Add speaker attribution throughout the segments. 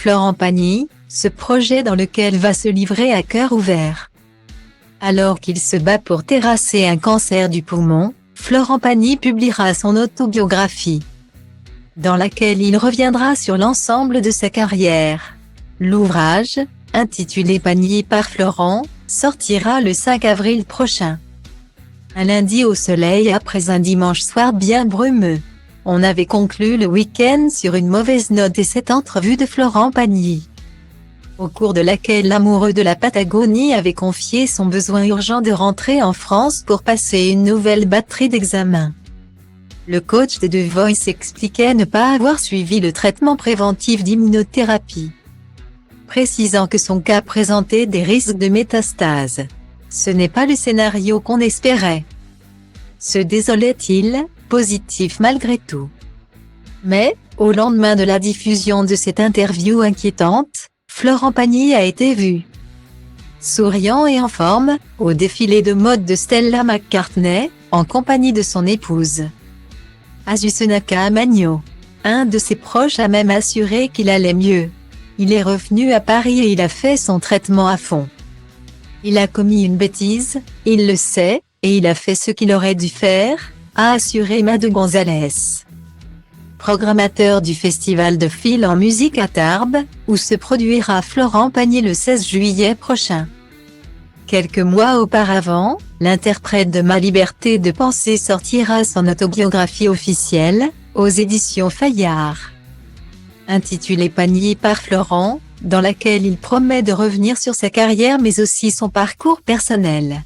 Speaker 1: Florent Pagny, ce projet dans lequel va se livrer à cœur ouvert. Alors qu'il se bat pour terrasser un cancer du poumon, Florent Pagny publiera son autobiographie, dans laquelle il reviendra sur l'ensemble de sa carrière. L'ouvrage, intitulé Pagny par Florent, sortira le 5 avril prochain. Un lundi au soleil après un dimanche soir bien brumeux. On avait conclu le week-end sur une mauvaise note et cette entrevue de Florent Pagny, au cours de laquelle l'amoureux de la Patagonie avait confié son besoin urgent de rentrer en France pour passer une nouvelle batterie d'examens. Le coach de The Voice expliquait ne pas avoir suivi le traitement préventif d'immunothérapie, précisant que son cas présentait des risques de métastase. Ce n'est pas le scénario qu'on espérait, se désolait-il, positif malgré tout. Mais, au lendemain de la diffusion de cette interview inquiétante, Florent Pagny a été vu, souriant et en forme, au défilé de mode de Stella McCartney, en compagnie de son épouse, Azucena Magno. Un de ses proches a même assuré qu'il allait mieux. Il est revenu à Paris et il a fait son traitement à fond. Il a commis une bêtise, il le sait, et il a fait ce qu'il aurait dû faire, a assuré Mado Gonzalez, programmateur du Festival de Phil en musique à Tarbes, où se produira Florent Pagny le 16 juillet prochain. Quelques mois auparavant, l'interprète de Ma liberté de penser sortira son autobiographie officielle, aux éditions Fayard, intitulée Pagny par Florent, dans laquelle il promet de revenir sur sa carrière mais aussi son parcours personnel.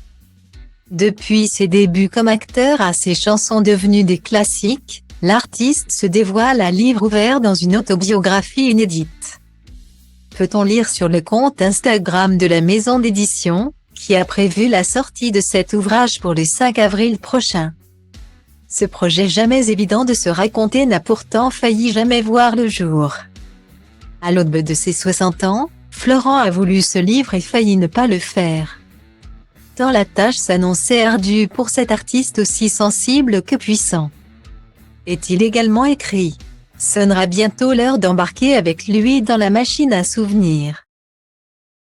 Speaker 1: Depuis ses débuts comme acteur à ses chansons devenues des classiques, l'artiste se dévoile à livre ouvert dans une autobiographie inédite. Peut-on lire sur le compte Instagram de la maison d'édition, qui a prévu la sortie de cet ouvrage pour le 5 avril prochain. Ce projet jamais évident de se raconter n'a pourtant failli jamais voir le jour. À l'aube de ses 60 ans, Florent a voulu ce livre et failli ne pas le faire, tant la tâche s'annonçait ardue pour cet artiste aussi sensible que puissant. Est-il également écrit ? Sonnera bientôt l'heure d'embarquer avec lui dans la machine à souvenirs.